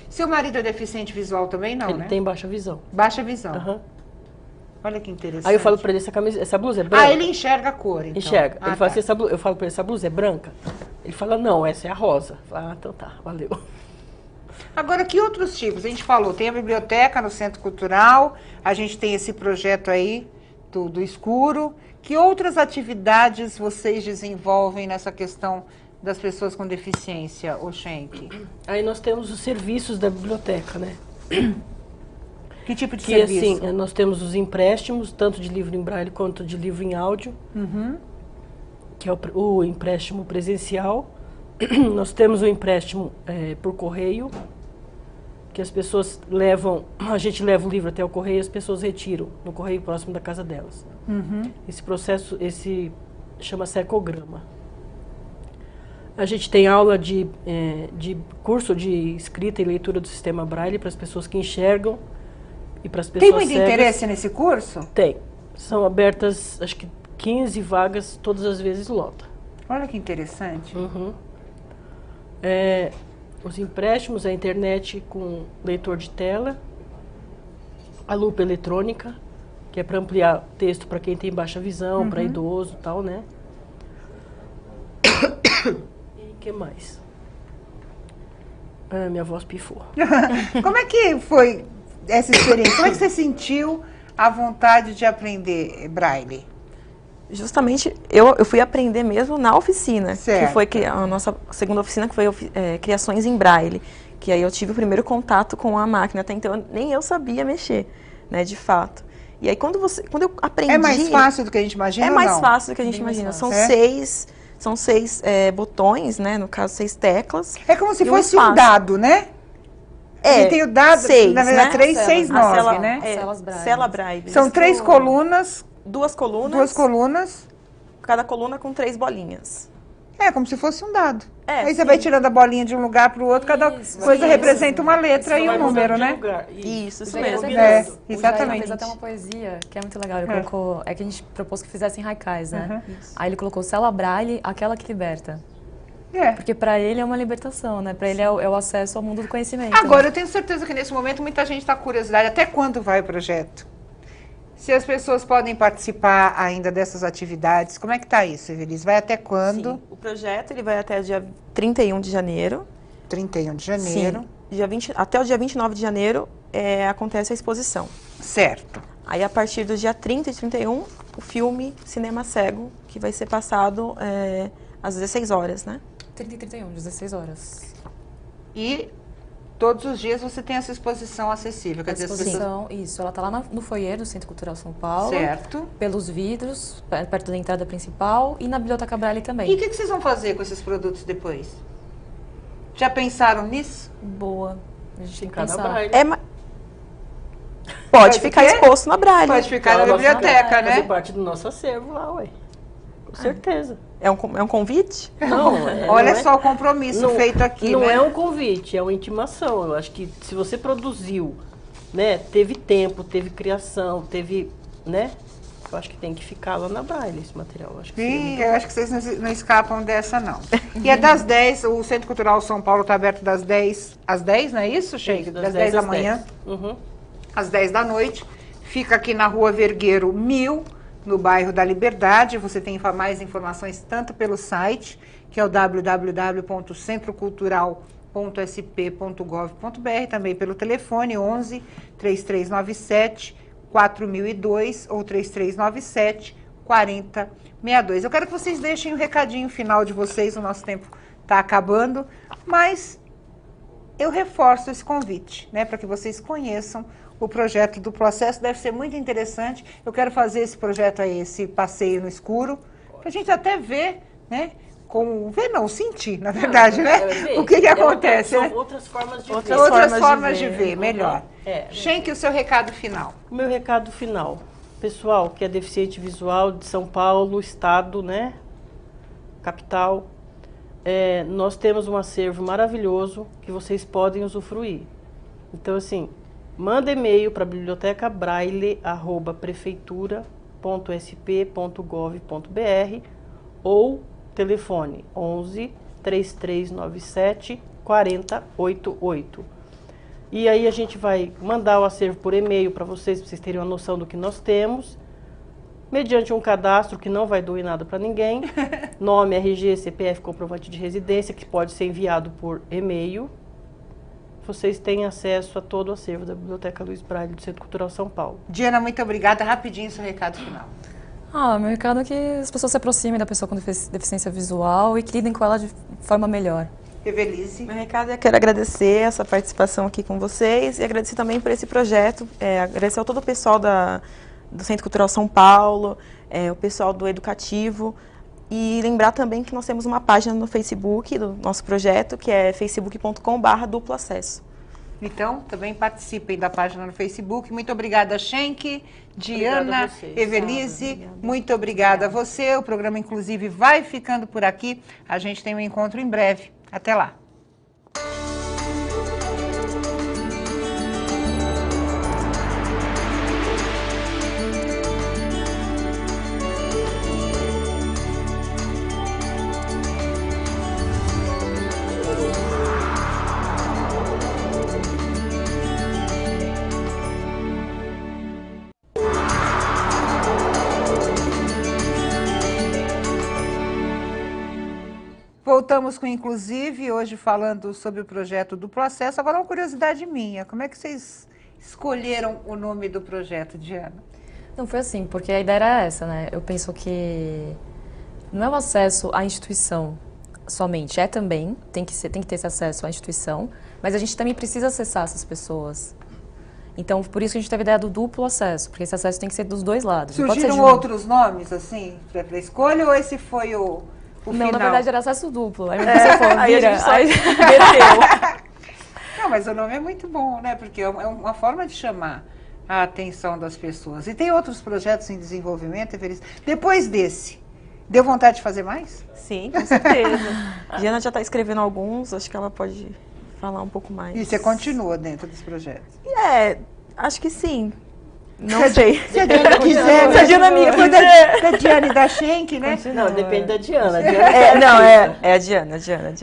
Seu marido é deficiente visual também, não, Ele né? tem baixa visão. Baixa visão. Olha que interessante. Aí eu falo pra ele, essa blusa é branca? Ah, ele enxerga a cor, então. Enxerga. Ele fala tá. assim, eu falo pra ele, essa blusa é branca? Ele fala, não, essa é a rosa. Eu falo, então tá, valeu. Agora, que outros tipos? A gente falou, tem a biblioteca no Centro Cultural, a gente tem esse projeto aí do escuro. Que outras atividades vocês desenvolvem nessa questão das pessoas com deficiência, ô Schenck? Aí nós temos os serviços da biblioteca, né? Que tipo de que serviço? Assim, nós temos os empréstimos, tanto de livro em braille quanto de livro em áudio, que é o empréstimo presencial. Nós temos o empréstimo por correio, que as pessoas levam, a gente leva o livro até o correio e as pessoas retiram no correio próximo da casa delas. Esse processo, chama secograma. A gente tem aula de curso de escrita e leitura do sistema Braille para as pessoas que enxergam e para as pessoas cegas. Tem muito interesse nesse curso? Tem. São abertas, acho que 15 vagas, todas as vezes lota. Olha que interessante. Os empréstimos, a internet com leitor de tela, a lupa eletrônica, que é para ampliar texto para quem tem baixa visão, para idoso e tal, né? E o que mais? Minha voz pifou. Como é que foi essa experiência? Como é que você sentiu a vontade de aprender Braille? Justamente, eu fui aprender mesmo na oficina, certo. Que foi a nossa segunda oficina, que foi Criações em Braille, que aí eu tive o primeiro contato com a máquina, até então nem eu sabia mexer, né, de fato. E aí quando eu aprendi... É mais fácil do que a gente imagina É ou mais não? fácil do que a gente imagina, são seis botões, né, no caso 6 teclas. É como se fosse um dado, né? E tem o dado, 6, na verdade, né? 3, 6, 9, né? Celas Braille. Cela Braille. São 3 colunas. 2 colunas. 2 colunas. Cada coluna com 3 bolinhas. É, como se fosse um dado. Aí você sim. vai tirando a bolinha de um lugar para o outro, cada coisa representa uma letra e um número, né? Isso Daí mesmo. você Exatamente. fez até uma poesia, que é muito legal. Ele colocou, que a gente propôs que fizessem haikais, né? Aí ele colocou Cela Braille, aquela que liberta. Porque para ele é uma libertação, né? Para ele é o acesso ao mundo do conhecimento. Agora, eu tenho certeza que nesse momento muita gente está com curiosidade. Até quando vai o projeto? Se as pessoas podem participar ainda dessas atividades, como é que está isso, Evelise? Vai até quando? Sim, o projeto ele vai até o dia 31 de janeiro. 31 de janeiro. Sim, até o dia 29 de janeiro acontece a exposição. Certo. Aí, a partir do dia 30 e 31, o filme Cinema Cego, que vai ser passado às 16 horas, né? 30 e 31, 16 horas. E todos os dias você tem essa exposição acessível. Quer dizer, isso. Ela está lá no foyer do Centro Cultural São Paulo. Certo. Pelos vidros, perto da entrada principal e na Biblioteca Braille também. E o que vocês vão fazer com esses produtos depois? Já pensaram nisso? Boa. A gente tem que Ficar na pensar. Braille. Pode ficar exposto na Braille. Pode ficar na biblioteca, né? Fazer parte do nosso acervo lá, ué. Com certeza. É um convite? Não, Olha não só o compromisso feito aqui, não né? é um convite, é uma intimação. Eu acho que se você produziu, né, teve tempo, teve criação, teve, né? Eu acho que tem que ficar lá na Braille esse material. Eu acho que eu acho que vocês não escapam dessa, não. E é das 10, o Centro Cultural São Paulo está aberto das 10 às 10, não é isso, Schenck? Das 10 da manhã, às 10 da noite. Fica aqui na Rua Vergueiro 1000, no bairro da Liberdade. Você tem mais informações tanto pelo site, que é o www.centrocultural.sp.gov.br, também pelo telefone 11 3397 4002 ou 3397 4062. Eu quero que vocês deixem o recadinho final de vocês, o nosso tempo está acabando, mas eu reforço esse convite, né, para que vocês conheçam o projeto do processo. Deve ser muito interessante. Eu quero fazer esse projeto aí, esse passeio no escuro, para a gente até ver, né, sentir, na verdade, né? O que acontece, são né? outras formas de ver. Outras formas de ver, melhor. É. Schenck, o seu recado final. O meu recado final. Pessoal que é deficiente visual de São Paulo, estado, né? Capital. Nós temos um acervo maravilhoso que vocês podem usufruir. Então, assim, manda e-mail para bibliotecabraille@prefeitura.sp.gov.br ou telefone 11 3397 4088. E aí a gente vai mandar o acervo por e-mail para vocês terem uma noção do que nós temos, mediante um cadastro que não vai doer nada para ninguém, nome, RG, CPF, comprovante de residência, que pode ser enviado por e-mail. Vocês têm acesso a todo o acervo da Biblioteca Luiz Braille do Centro Cultural São Paulo. Diana, muito obrigada. Rapidinho, seu recado final. Meu recado é que as pessoas se aproximem da pessoa com deficiência visual e que lidem com ela de forma melhor. Evelise. Meu recado é que quero agradecer essa participação aqui com vocês e agradecer também por esse projeto, agradecer a todo o pessoal do Centro Cultural São Paulo, o pessoal do Educativo, e lembrar também que nós temos uma página no Facebook do nosso projeto, que é facebook.com/duploacesso. Então, também participem da página no Facebook. Muito obrigada, Schenck, Diana, Evelise, muito obrigada a você. O programa, inclusive, vai ficando por aqui. A gente tem um encontro em breve. Até lá. Voltamos com Inclusive, hoje falando sobre o projeto do processo. Agora uma curiosidade minha, como é que vocês escolheram o nome do projeto, Diana? Não, foi assim, porque a ideia era essa, né? Eu penso que não é o acesso à instituição somente, também, tem que ter esse acesso à instituição, mas a gente também precisa acessar essas pessoas. Então, por isso que a gente teve a ideia do duplo acesso, porque esse acesso tem que ser dos dois lados. Surgiram outros nomes, assim, para a escolha, ou esse foi o não, final? Na verdade era acesso duplo. Aí você falou, aí vira, a gente só aí meteu. Não, mas o nome é muito bom, né? Porque é uma forma de chamar a atenção das pessoas. E tem outros projetos em desenvolvimento, Evelise? Depois desse, deu vontade de fazer mais? Sim, com certeza. A Diana já está escrevendo alguns, acho que ela pode falar um pouco mais. E você continua dentro dos projetos? Acho que sim. Não sei. Se a Diana quiser, Se a Diana me da Diana e da Schenck, né? Não, depende da Diana. É a Diana.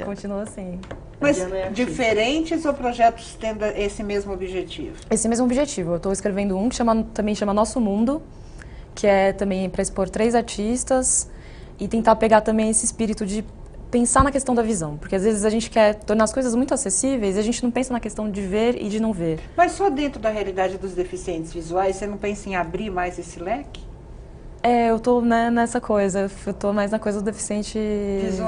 Continua assim. Mas diferentes ou projetos tendo esse mesmo objetivo? Esse mesmo objetivo. Eu estou escrevendo um que também chama Nosso Mundo, que é também para expor 3 artistas e tentar pegar também esse espírito de pensar na questão da visão, porque às vezes a gente quer tornar as coisas muito acessíveis e a gente não pensa na questão de ver e de não ver. Mas só dentro da realidade dos deficientes visuais, você não pensa em abrir mais esse leque? Eu tô nessa coisa, eu tô mais na coisa do deficiente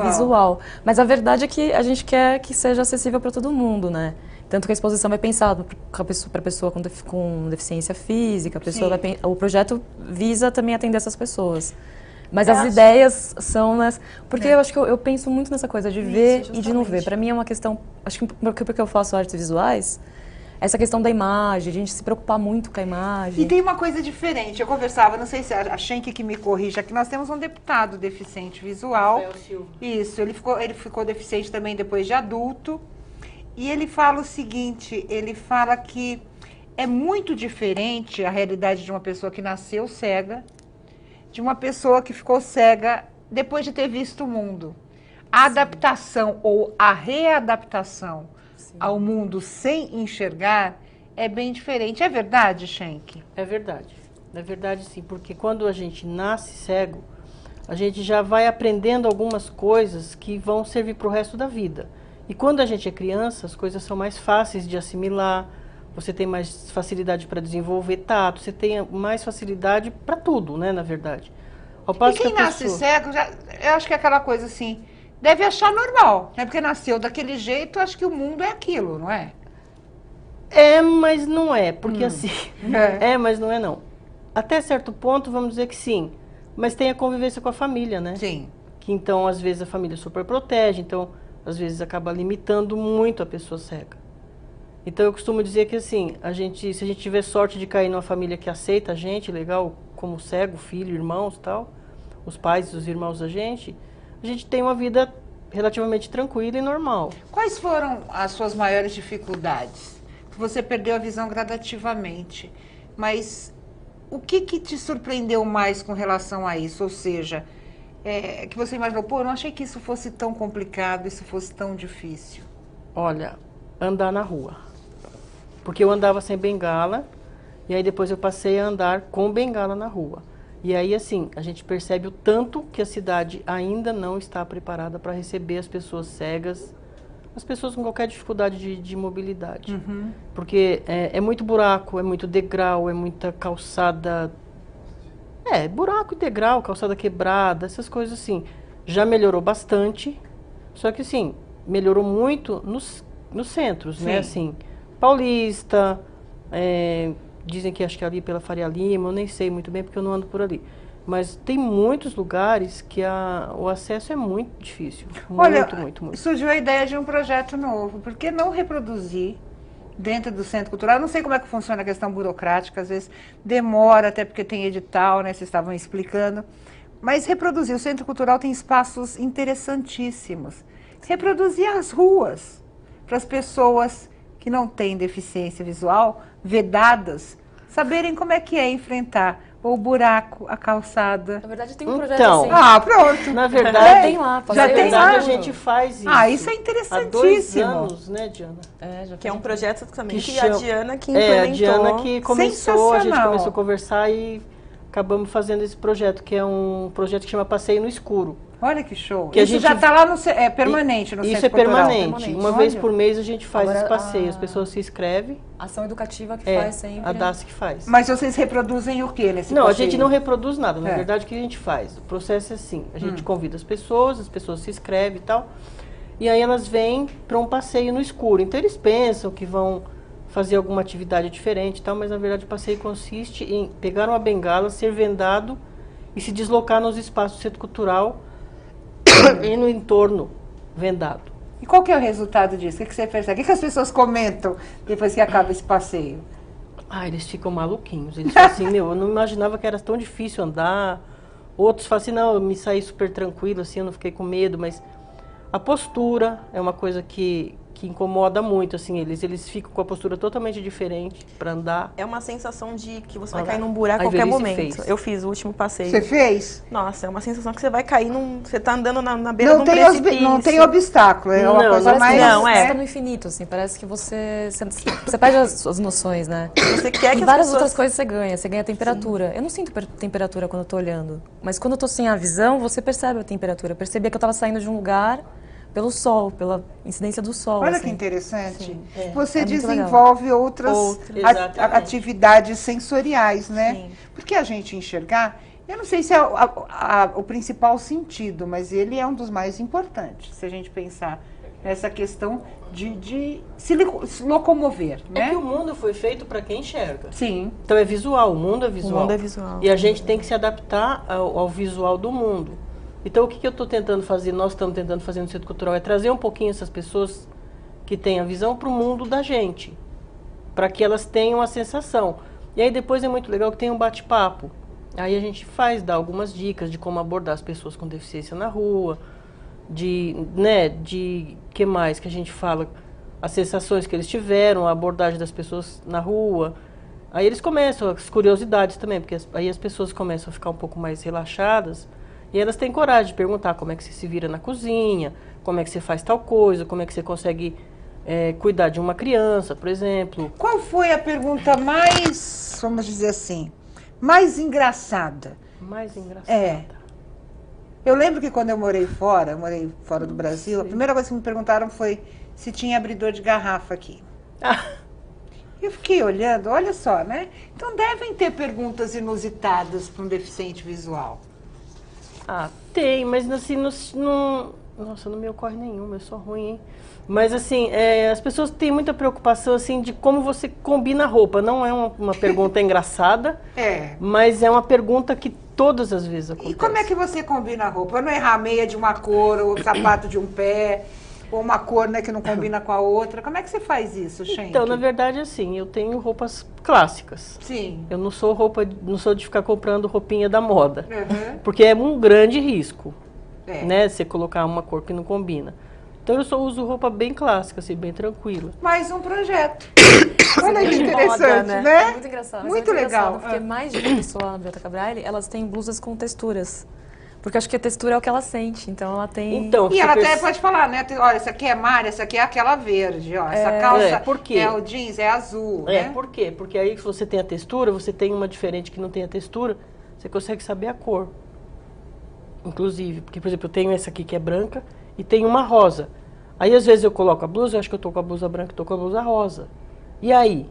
visual. Mas a verdade é que a gente quer que seja acessível para todo mundo, né? Tanto que a exposição vai pensar para a pessoa com deficiência física, o projeto visa também atender essas pessoas. Mas as ideias são porque eu acho que eu penso muito nessa coisa de ver e de não ver. Para mim é uma questão, acho que porque eu faço artes visuais, essa questão da imagem, a gente se preocupar muito com a imagem. E tem uma coisa diferente, eu conversava, não sei se a Schenck que me corrija, que nós temos um deputado deficiente visual. Isso, ele ficou deficiente também depois de adulto. E ele fala o seguinte, ele fala que é muito diferente a realidade de uma pessoa que nasceu cega, de uma pessoa que ficou cega depois de ter visto o mundo. A adaptação ou a readaptação ao mundo sem enxergar é bem diferente. É verdade, Schenck? É verdade sim, porque quando a gente nasce cego, a gente já vai aprendendo algumas coisas que vão servir para o resto da vida. E quando a gente é criança, as coisas são mais fáceis de assimilar, você tem mais facilidade para desenvolver tato, você tem mais facilidade para tudo, né, na verdade. Ao passo E quem que a nasce pessoa... cego, eu acho que é aquela coisa assim, deve achar normal, né? Porque nasceu daquele jeito, acho que o mundo é aquilo, não é? É, mas não é, porque assim... É. mas não é não. Até certo ponto, vamos dizer que sim. Mas tem a convivência com a família, né? Sim. Que então, às vezes, a família super protege, então, às vezes, acaba limitando muito a pessoa cega. Então, eu costumo dizer que, assim, se a gente tiver sorte de cair numa família que aceita a gente, legal, como cego, filho, irmãos, tal, os pais e os irmãos da gente, a gente tem uma vida relativamente tranquila e normal. Quais foram as suas maiores dificuldades? Você perdeu a visão gradativamente, mas o que te surpreendeu mais com relação a isso? Ou seja, que você imaginou, pô, eu não achei que isso fosse tão complicado, isso fosse tão difícil. Olha, andar na rua. Porque eu andava sem bengala, e aí depois eu passei a andar com bengala na rua. E aí, assim, a gente percebe o tanto que a cidade ainda não está preparada para receber as pessoas cegas, as pessoas com qualquer dificuldade de mobilidade. Uhum. Porque é muito buraco, é muito degrau, é muita calçada... buraco e degrau, calçada quebrada, essas coisas assim. Já melhorou bastante, só que assim, melhorou muito nos centros, né? Assim, Paulista, dizem que acho que ali pela Faria Lima, eu nem sei muito bem porque eu não ando por ali. Mas tem muitos lugares que o acesso é muito difícil. Olha, muito. Surgiu a ideia de um projeto novo. Por que não reproduzir dentro do Centro Cultural? Eu não sei como é que funciona a questão burocrática, às vezes demora, até porque tem edital, né? Vocês estavam explicando. Mas reproduzir. O Centro Cultural tem espaços interessantíssimos. Reproduzir as ruas para as pessoas que não têm deficiência visual, vedadas, saberem como é que é enfrentar o buraco, a calçada. Na verdade, tem um projeto Então, assim. Ah, pronto. Na verdade, Já tem lá, já tem lá. a gente faz isso. Ah, isso é Há 2 interessantíssimo. anos, né, Diana? Que é um projeto também que chama- a Diana que implementou. a Diana que começou, a gente Sensacional. começou a conversar e acabamos fazendo esse projeto, que é um projeto que chama Passeio no Escuro. Olha que show. Que a Isso gente- já está lá no permanente no Isso Centro é Cultural. permanente. Uma Olha. vez por mês a gente faz Agora, esse passeio. As pessoas se inscrevem. Ação educativa que faz sempre. A DAS que faz. Mas vocês reproduzem o que nesse Não, a passeio? gente não reproduz nada. Na É. verdade, o que a gente faz? O processo é assim. A gente convida as pessoas se inscrevem e tal. E aí elas vêm para um passeio no escuro. Então eles pensam que vão fazer alguma atividade diferente e tal, mas na verdade o passeio consiste em pegar uma bengala, ser vendado e se deslocar nos espaços do Centro Cultural e no entorno vendado. E qual que é o resultado disso? O que você percebe? O que as pessoas comentam depois que acaba esse passeio? Ah, eles ficam maluquinhos. Eles falam assim, eu não imaginava que era tão difícil andar. Outros falam assim, não, eu me saí super tranquilo, assim, eu não fiquei com medo, mas a postura é uma coisa que incomoda muito, assim, eles ficam com a postura totalmente diferente para andar. É uma sensação de que você vai Olha, cair num buraco a a qualquer Ivelice momento. fez. Eu fiz o último passeio. Você fez? Nossa, é uma sensação que você vai cair você tá andando na beira de um precipício. Não tem obstáculo, é uma Não, coisa não é mais... assim. Não, Você é. está no infinito, assim, parece que você perde as suas noções, né? Você quer que E as várias pessoas... outras coisas você ganha temperatura. Eu não sinto temperatura quando eu tô olhando, mas quando eu tô sem a visão, você percebe a temperatura. Eu percebia que eu estava saindo de um lugar pelo sol, pela incidência do sol. Olha assim. que interessante. Sim, Você é muito desenvolve outras Exatamente. atividades sensoriais, né? Sim. Porque a gente enxergar, eu não sei se é o principal sentido, mas ele é um dos mais importantes, se a gente pensar nessa questão de se locomover, É né? que o mundo foi feito para quem enxerga. Sim. Então é visual, o mundo é visual. O mundo é visual. E a gente tem que se adaptar ao visual do mundo. Então o que eu estou tentando fazer, nós estamos tentando fazer no Centro Cultural, é trazer um pouquinho essas pessoas que têm a visão para o mundo da gente, para que elas tenham a sensação. E aí depois é muito legal que tem um bate-papo. Aí a gente dá algumas dicas de como abordar as pessoas com deficiência na rua, de que mais que a gente fala, as sensações que eles tiveram, a abordagem das pessoas na rua. Aí eles começam, as curiosidades também, porque aí as pessoas começam a ficar um pouco mais relaxadas e elas têm coragem de perguntar como é que você se vira na cozinha, como é que você faz tal coisa, como é que você consegue cuidar de uma criança, por exemplo. Qual foi a pergunta mais, vamos dizer assim, mais engraçada? Mais engraçada. É. Eu lembro que quando eu morei fora do Brasil, a primeira coisa que me perguntaram foi se tinha abridor de garrafa aqui. Eu fiquei olhando, olha só, né? Então devem ter perguntas inusitadas para um deficiente visual. Tem, mas assim, nossa, não me ocorre nenhuma, eu sou ruim, hein? Mas assim, as pessoas têm muita preocupação assim de como você combina a roupa. Não é uma pergunta engraçada, mas é uma pergunta que todas as vezes acontece. E como é que você combina a roupa? Pra não errar a meia de uma cor, ou o sapato de um pé, ou uma cor, né, que não combina com a outra. Como é que você faz isso, Schenck? Então, na verdade, assim, eu tenho roupas clássicas. Sim. Eu não sou de ficar comprando roupinha da moda. Porque é um grande risco, né? Você colocar uma cor que não combina. Então eu só uso roupa bem clássica, assim, bem tranquila. Mais um projeto. Olha que interessante, moda, né? É muito engraçado. Muito legal. Engraçado, porque mais de uma pessoa lá na Biblioteca Braille, elas têm blusas com texturas. Porque eu acho que a textura é o que ela sente, então ela tem... Então, E ela até pode falar, né? Olha, essa aqui é mar, essa aqui é aquela verde, ó. Essa calça por quê? é o jeans, é azul, né? Por quê? Porque aí se você tem a textura, você tem uma diferente que não tem a textura, você consegue saber a cor. Inclusive, porque, por exemplo, eu tenho essa aqui que é branca e tem uma rosa. Aí, às vezes, eu coloco a blusa, eu acho que eu tô com a blusa branca e tô com a blusa rosa. E aí?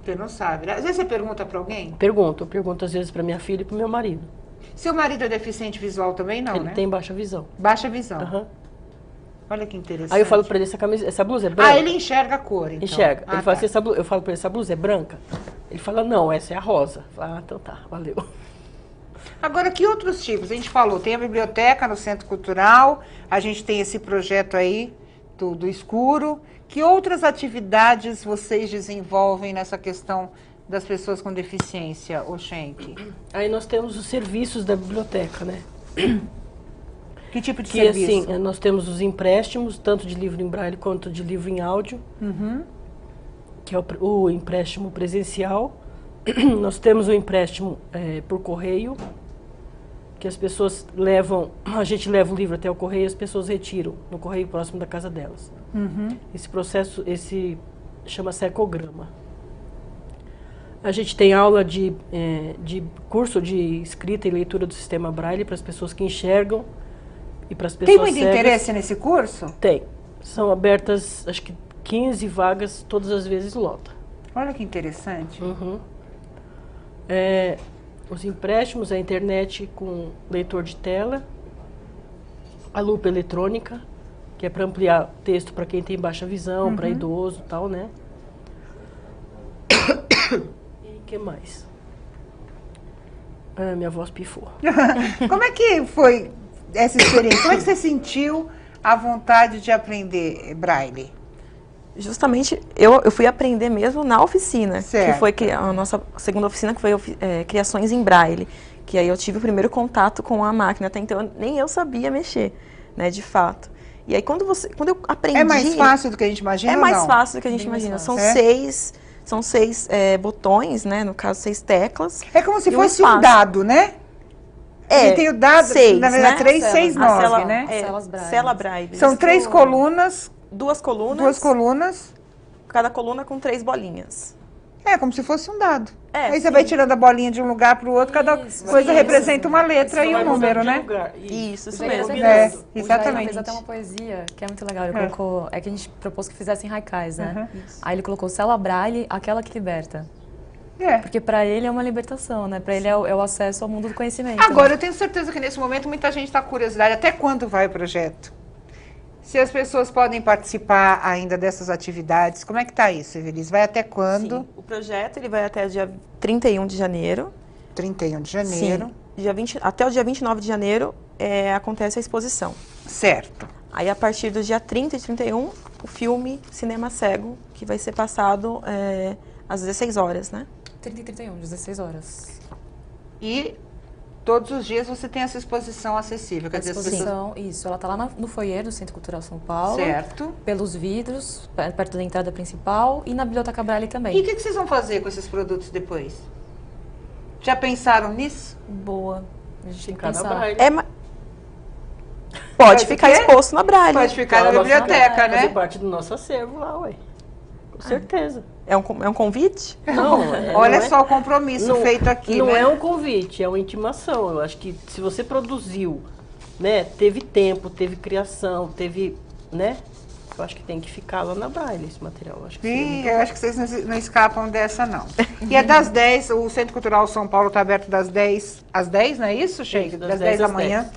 Você não sabe, né? Às vezes você pergunta pra alguém. Eu pergunto às vezes pra minha filha e pro meu marido. Seu marido é deficiente visual também, não, Ele né? tem baixa visão. Baixa visão. Aham. Olha que interessante. Aí eu falo pra ele, essa blusa é branca? ele enxerga a cor, então. Enxerga. Ele fala tá. assim, eu falo pra ele, essa blusa é branca? Ele fala, não, essa é a rosa. Eu falo, então tá, valeu. Agora, que outros tipos? A gente falou, tem a biblioteca no Centro Cultural, a gente tem esse projeto aí do escuro. Que outras atividades vocês desenvolvem nessa questão das pessoas com deficiência, Schenck? Aí nós temos os serviços da biblioteca, né? Que tipo de Que serviço? assim, nós temos os empréstimos, tanto de livro em braille quanto de livro em áudio, que é o empréstimo presencial. Nós temos o empréstimo por correio, que as pessoas levam, a gente leva o livro até o correio e as pessoas retiram no correio próximo da casa delas. Esse processo, chama-se ecograma. A gente tem aula de curso de escrita e leitura do sistema Braille para as pessoas que enxergam e para as pessoas Tem muito cegas. interesse nesse curso? Tem. São abertas, acho que 15 vagas, todas as vezes lota. Olha que interessante. Os empréstimos, a internet com leitor de tela, a lupa eletrônica, que é para ampliar texto para quem tem baixa visão, para idoso e tal, né? E o que mais? Minha voz pifou. Como é que foi essa experiência? Como é que você sentiu a vontade de aprender Braille? Justamente, eu fui aprender mesmo na oficina, Certo. que foi a nossa segunda oficina, que foi Criações em Braille, que aí eu tive o primeiro contato com a máquina, até então nem eu sabia mexer, né, de fato. E aí quando eu aprendi... É mais fácil do que a gente imagina É ou mais não? fácil do que a gente Bem mais imagina, fácil. são seis botões, né, no caso 6 teclas. É como se e um fosse um espaço. dado, né? Ele tem o dado, seis, na verdade, né? 3, As 6, celas, 9, cela, né? Celas Braille. Cela Braille. São Isso. 3 colunas, Duas colunas, 2 colunas. cada coluna com 3 bolinhas. É como se fosse um dado. É, Aí você sim. vai tirando a bolinha de um lugar para o outro, cada Isso, coisa isso. representa uma letra e Vai um número, mudando de né? lugar. Isso O Jair mesmo. até É, fez- o Jair exatamente. fez até uma poesia que é muito legal. Ele colocou, é que a gente propôs que fizessem haikais, né? Isso. Aí ele colocou Cela Braille, aquela que liberta. É. Porque pra ele é uma libertação, né? Pra ele é o acesso ao mundo do conhecimento. Agora, né? eu tenho certeza que nesse momento muita gente está com curiosidade. Até quando vai o projeto? Se as pessoas podem participar ainda dessas atividades, como é que está isso, Evelise? Vai até quando? Sim. O projeto ele vai até o dia 31 de janeiro. 31 de janeiro. Sim. Até o dia 29 de janeiro acontece a exposição. Certo. Aí, a partir do dia 30 e 31, o filme Cinema Cego, que vai ser passado às 16 horas, né? 30 e 31, 16 horas. E todos os dias você tem essa exposição acessível. Quer A dizer, as pessoas... exposição, isso, ela tá lá no foyer do Centro Cultural São Paulo. Certo. Pelos vidros, perto da entrada principal e na Biblioteca Braille E também. o que vocês vão fazer com esses produtos depois? Já pensaram nisso? Boa. A gente tem que Ficar na pensar. Braille. pode ficar exposto na Braille. Pode ficar na biblioteca, né? Fazer parte do nosso acervo lá, ué. Com certeza. É um convite? Não, olha só o compromisso feito aqui, não né? é um convite, é uma intimação. Eu acho que se você produziu, né, teve tempo, teve criação, teve, né? Eu acho que tem que ficar lá na Braille esse material. Eu acho que Sim, eu acho que vocês não escapam dessa, não. E é das 10, o Centro Cultural São Paulo está aberto das 10 às 10, não é isso, Sheik? Das 10 da manhã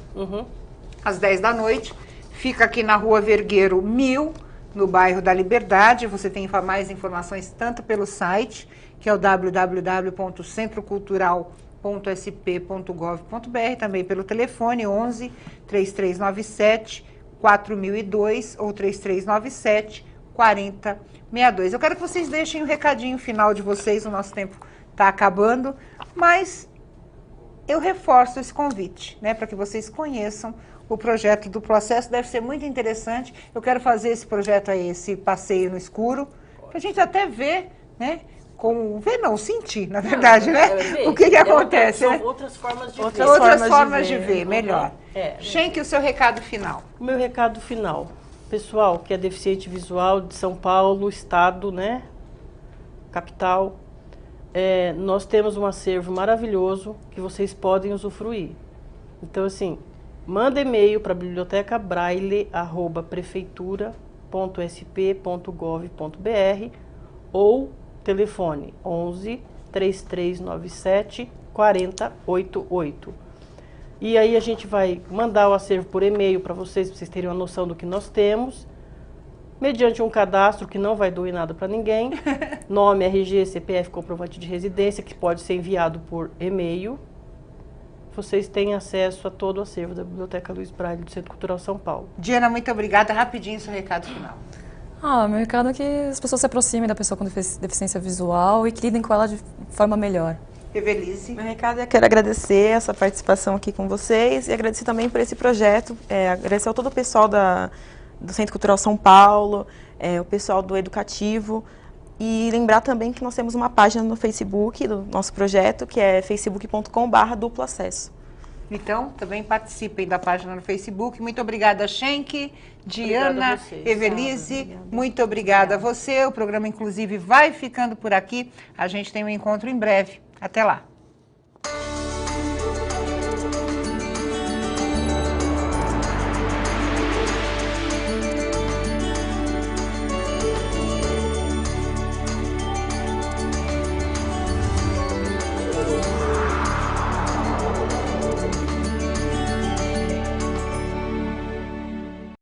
às 10 da noite. Fica aqui na Rua Vergueiro 1000, no bairro da Liberdade. Você tem mais informações tanto pelo site, que é o www.centrocultural.sp.gov.br, também pelo telefone 11 3397 4002 ou 3397 4062. Eu quero que vocês deixem o recadinho final de vocês, o nosso tempo está acabando, mas eu reforço esse convite, né, para que vocês conheçam o projeto do processo. Deve ser muito interessante. Eu quero fazer esse projeto aí, esse passeio no escuro, para a gente até ver, né, sentir, na verdade, né? O que acontece, são né? outras formas de ver. Outras formas de ver, melhor. É. Sheik, o seu recado final. O meu recado final. Pessoal que é deficiente visual de São Paulo, estado, né? Capital. Nós temos um acervo maravilhoso que vocês podem usufruir. Então, assim, manda e-mail para bibliotecabraille@prefeitura.sp.gov.br ou telefone 11 3397 4088. E aí a gente vai mandar o acervo por e-mail para vocês terem uma noção do que nós temos, mediante um cadastro que não vai doer nada para ninguém, nome, RG, CPF, comprovante de residência, que pode ser enviado por e-mail. Vocês têm acesso a todo o acervo da Biblioteca Luiz Braille do Centro Cultural São Paulo. Diana, muito obrigada. Rapidinho, seu recado final. Meu recado é que as pessoas se aproximem da pessoa com deficiência visual e que lidem com ela de forma melhor. Evelise. Meu recado é que eu quero agradecer essa participação aqui com vocês e agradecer também por esse projeto. Agradecer a todo o pessoal do Centro Cultural São Paulo, o pessoal do Educativo. E lembrar também que nós temos uma página no Facebook do nosso projeto, que é facebook.com/duploacesso. Então, também participem da página no Facebook. Muito obrigada, Sheik, Diana, Evelise. Muito obrigada a você. O programa, inclusive, vai ficando por aqui. A gente tem um encontro em breve. Até lá.